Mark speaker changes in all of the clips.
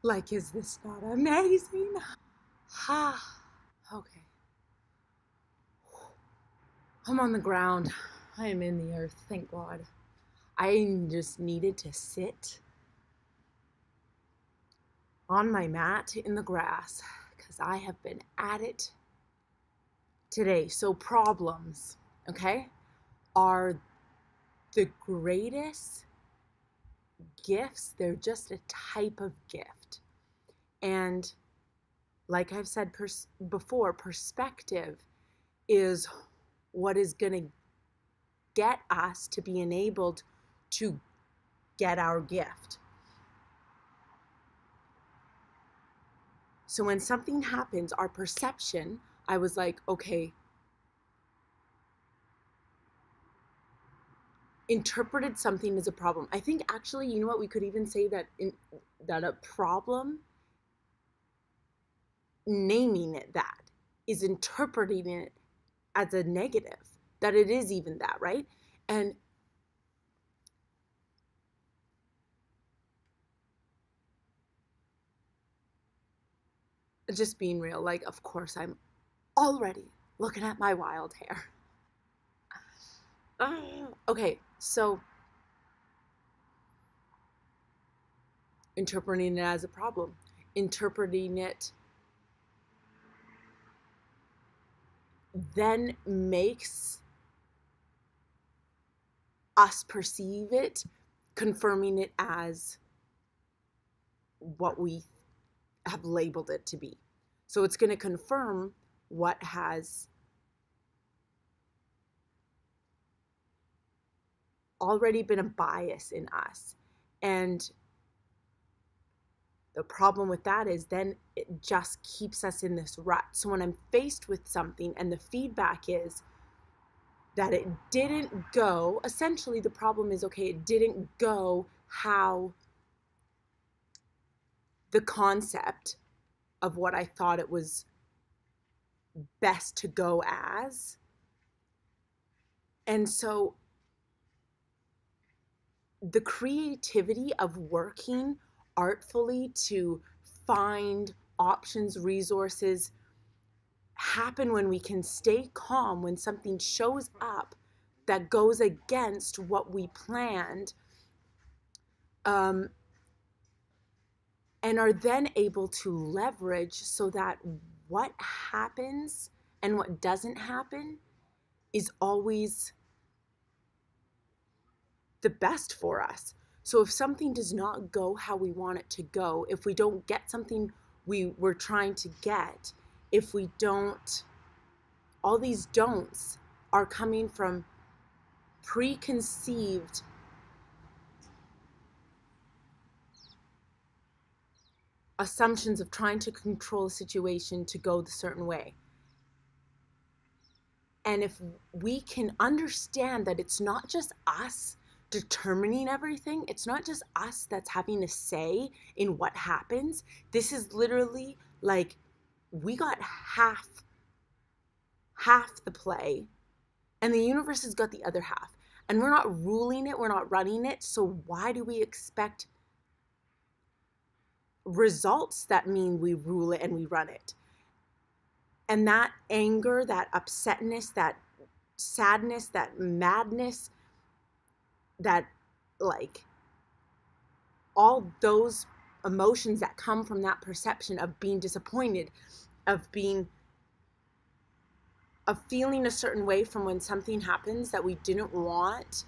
Speaker 1: Like, is this not amazing? Ha. Okay. I'm on the ground. I am in the earth, thank God. I just needed to sit on my mat in the grass because I have been at it today. So, problems, okay, are the greatest gifts. They're just a type of gift. And like I've said before, perspective is what is going to get us to be enabled to get our gift. So when something happens, our perception, I was like, okay, interpreted something as a problem. I think actually, you know what, we could even say that a problem, naming it that, is interpreting it as a negative, that it is even that, right? And just being real, like, of course, I'm already looking at my wild hair. Okay, so interpreting it as a problem, interpreting it then makes us perceive it, confirming it as what we have labeled it to be. So it's going to confirm what has already been a bias in us. And the problem with that is then it just keeps us in this rut. So when I'm faced with something and the feedback is that it didn't go, essentially the problem is, okay, it didn't go how the concept of what I thought it was best to go as. And so the creativity of working artfully to find options, resources, happen when we can stay calm when something shows up that goes against what we planned, and are then able to leverage so that what happens and what doesn't happen is always the best for us. So if something does not go how we want it to go, if we don't get something we were trying to get, if we don't, all these don'ts are coming from preconceived assumptions of trying to control a situation to go the certain way. And if we can understand that it's not just us determining everything, it's not just us that's having a say in what happens. This is literally like we got half the play and the universe has got the other half. And we're not ruling it, we're not running it. So why do we expect results that mean we rule it and we run it? And that anger, that upsetness, that sadness, that madness, that like all those emotions that come from that perception of being disappointed, of feeling a certain way from when something happens that we didn't want,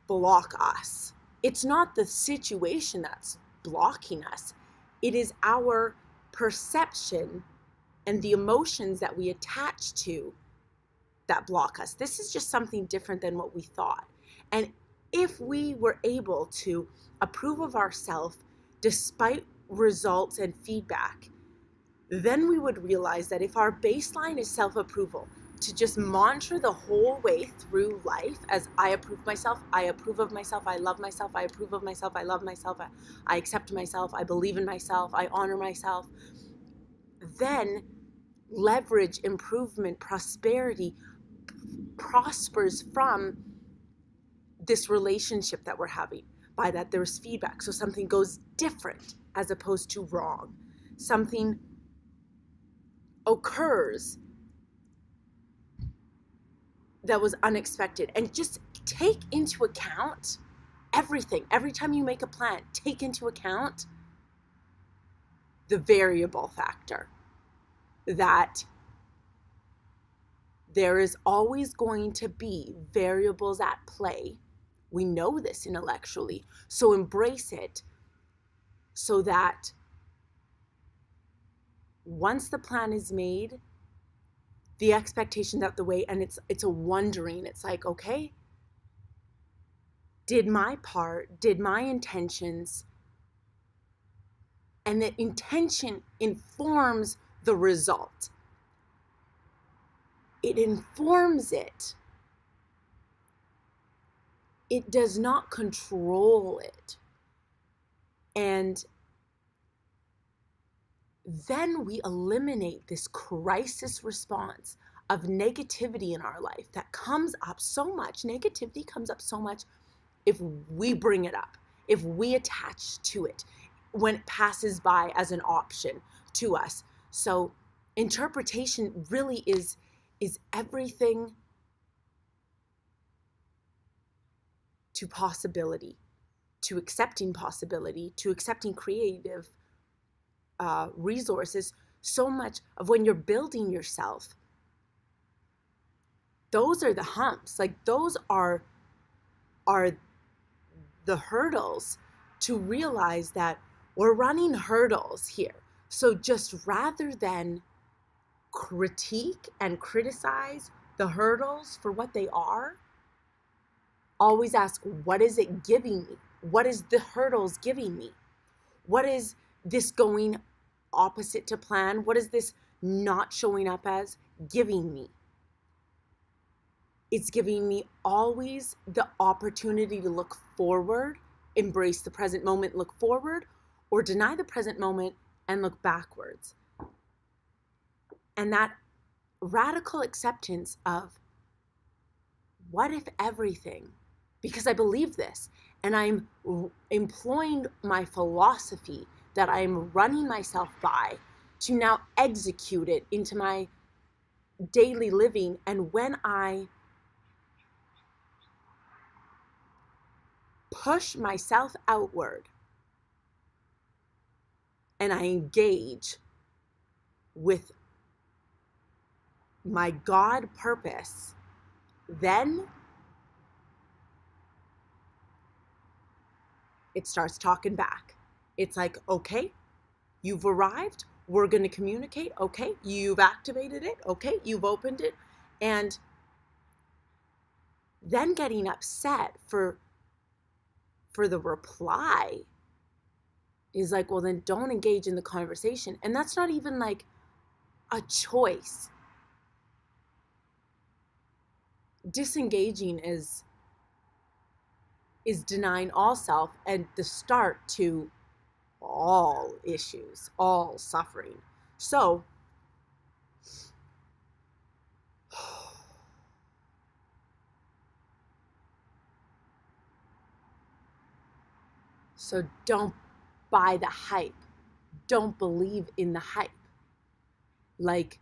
Speaker 1: block us. It's not the situation that's blocking us. It is our perception and the emotions that we attach to that block us. This is just something different than what we thought. And if we were able to approve of ourselves despite results and feedback, then we would realize that if our baseline is self-approval, to just mantra the whole way through life as I approve myself, I approve of myself, I love myself, I approve of myself, I love myself, I accept myself, I believe in myself, I honor myself, then leverage, improvement, prosperity prospers from this relationship that we're having. by that there's feedback. So something goes different as opposed to wrong. Something occurs that was unexpected. And just take into account everything. Every time you make a plan, take into account the variable factor, that there is always going to be variables at play. We know this intellectually, so embrace it, so that once the plan is made, the expectation's out the way, and it's a wondering. It's like, okay, did my part, did my intentions, and the intention informs the result. It informs it. It does not control it. And then we eliminate this crisis response of negativity in our life that comes up so much. Negativity comes up so much if we bring it up, if we attach to it, when it passes by as an option to us. So interpretation really is everything to possibility, to accepting possibility, to accepting creative resources. So much of when you're building yourself, those are the humps. Like, those are the hurdles to realize that we're running hurdles here. So just rather than critique and criticize the hurdles for what they are, always ask, what is it giving me? What is the hurdles giving me? What is this going opposite to plan? What is this not showing up as giving me? It's giving me always the opportunity to look forward, embrace the present moment, look forward, or deny the present moment and look backwards. And that radical acceptance of, what if everything, because I believe this, and I'm employing my philosophy that I'm running myself by to now execute it into my daily living. And when I push myself outward and I engage with my God purpose, then it starts talking back. It's like, okay, you've arrived. We're going to communicate. Okay, you've activated it. Okay, you've opened it. And then getting upset for the reply is like, well, then don't engage in the conversation. And that's not even like a choice. Disengaging is denying all self and the start to all issues, all suffering. So don't buy the hype. Don't believe in the hype. Like,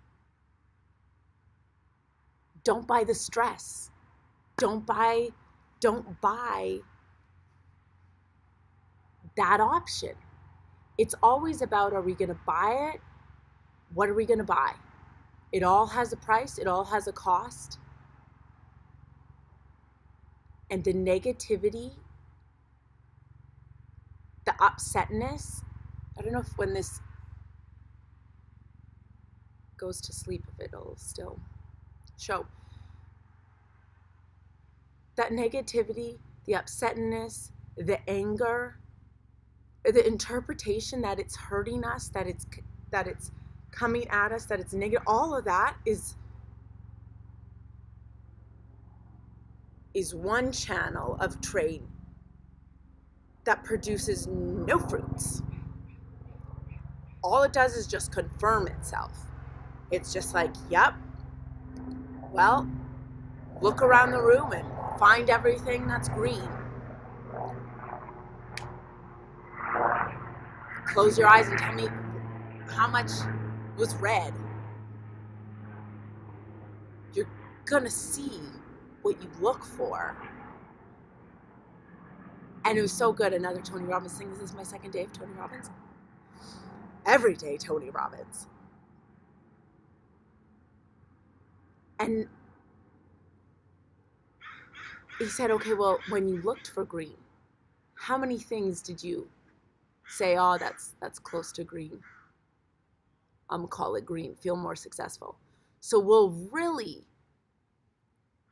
Speaker 1: don't buy the stress. Don't buy that option. It's always about, are we going to buy it? What are we going to buy? It all has a price. It all has a cost. And the negativity, the upsetness, I don't know if when this goes to sleep, if it'll still show. That negativity, the upsetness, the anger, the interpretation that it's hurting us, that it's coming at us, that it's negative, all of that is one channel of trade that produces no fruits. All it does is just confirm itself. It's just like, yep, well, look around the room and find everything that's green. Close your eyes and tell me how much was red. You're gonna see what you look for. And it was so good. Another Tony Robbins thing. This is my second day of Tony Robbins. Every day, Tony Robbins. And he said, okay, well, when you looked for green, how many things did you say, oh, that's close to green? Call it green, feel more successful. So we'll really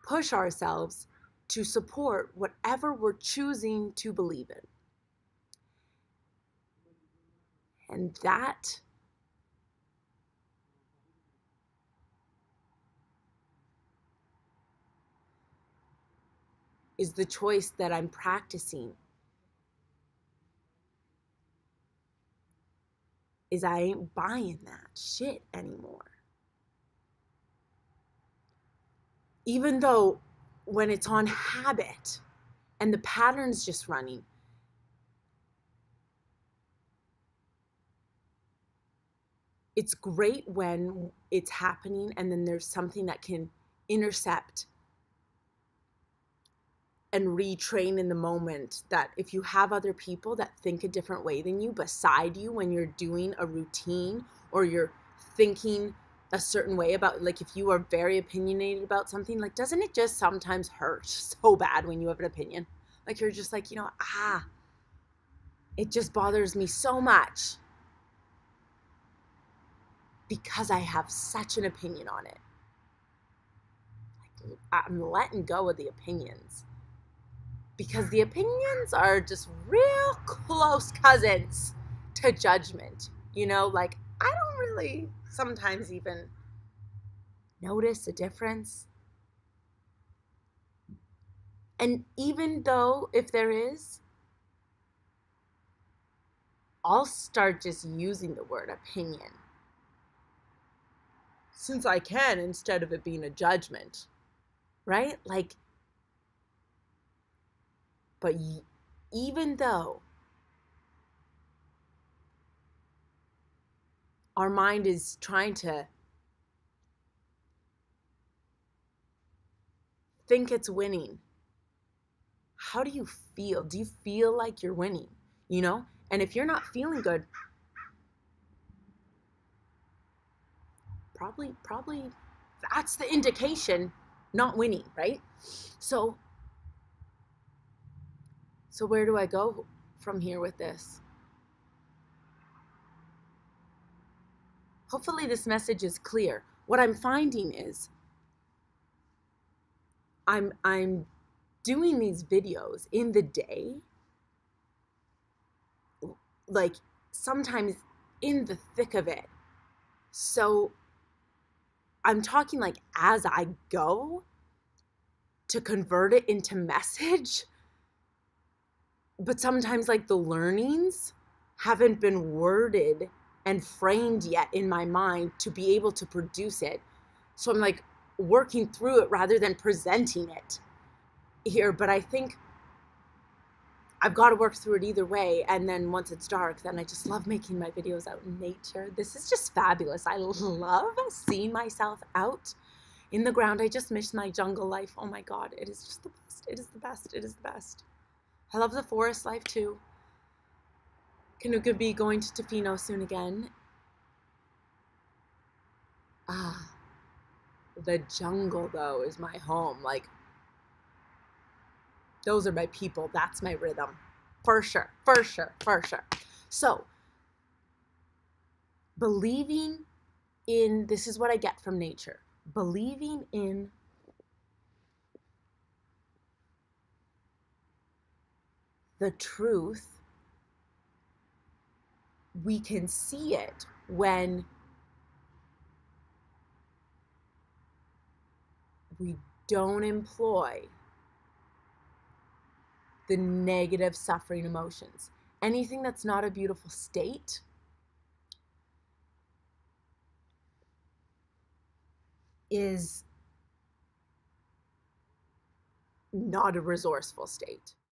Speaker 1: push ourselves to support whatever we're choosing to believe in. And that is the choice that I'm practicing. Is I ain't buying that shit anymore. Even though when it's on habit and the pattern's just running, it's great when it's happening and then there's something that can intercept and retrain in the moment. That if you have other people that think a different way than you beside you when you're doing a routine or you're thinking a certain way about, like, if you are very opinionated about something, like, doesn't it just sometimes hurt so bad when you have an opinion? Like, you're just like, it just bothers me so much because I have such an opinion on it. Like, I'm letting go of the opinions because the opinions are just real close cousins to judgment. Like, I don't really sometimes even notice a difference. And even though if there is, I'll start just using the word opinion, since I can, instead of it being a judgment, right? Like, but even though our mind is trying to think it's winning, how do you feel? Do you feel like you're winning? And if you're not feeling good, probably that's the indication not winning, right? So where do I go from here with this? Hopefully this message is clear. What I'm finding is I'm doing these videos in the day, like sometimes in the thick of it. So I'm talking like as I go to convert it into message, but sometimes like the learnings haven't been worded and framed yet in my mind to be able to produce it. So I'm like working through it rather than presenting it here. But I think I've got to work through it either way. And then once it's dark, then I just love making my videos out in nature. This is just fabulous. I love seeing myself out in the ground. I just miss my jungle life. Oh my God, it is just the best. It is the best. It is the best. I love the forest life too. Gonna be going to Tofino soon again. The jungle though is my home. Like, those are my people. That's my rhythm. For sure. So, believing in, this is what I get from nature. Believing in the truth, we can see it when we don't employ the negative suffering emotions. Anything that's not a beautiful state is not a resourceful state.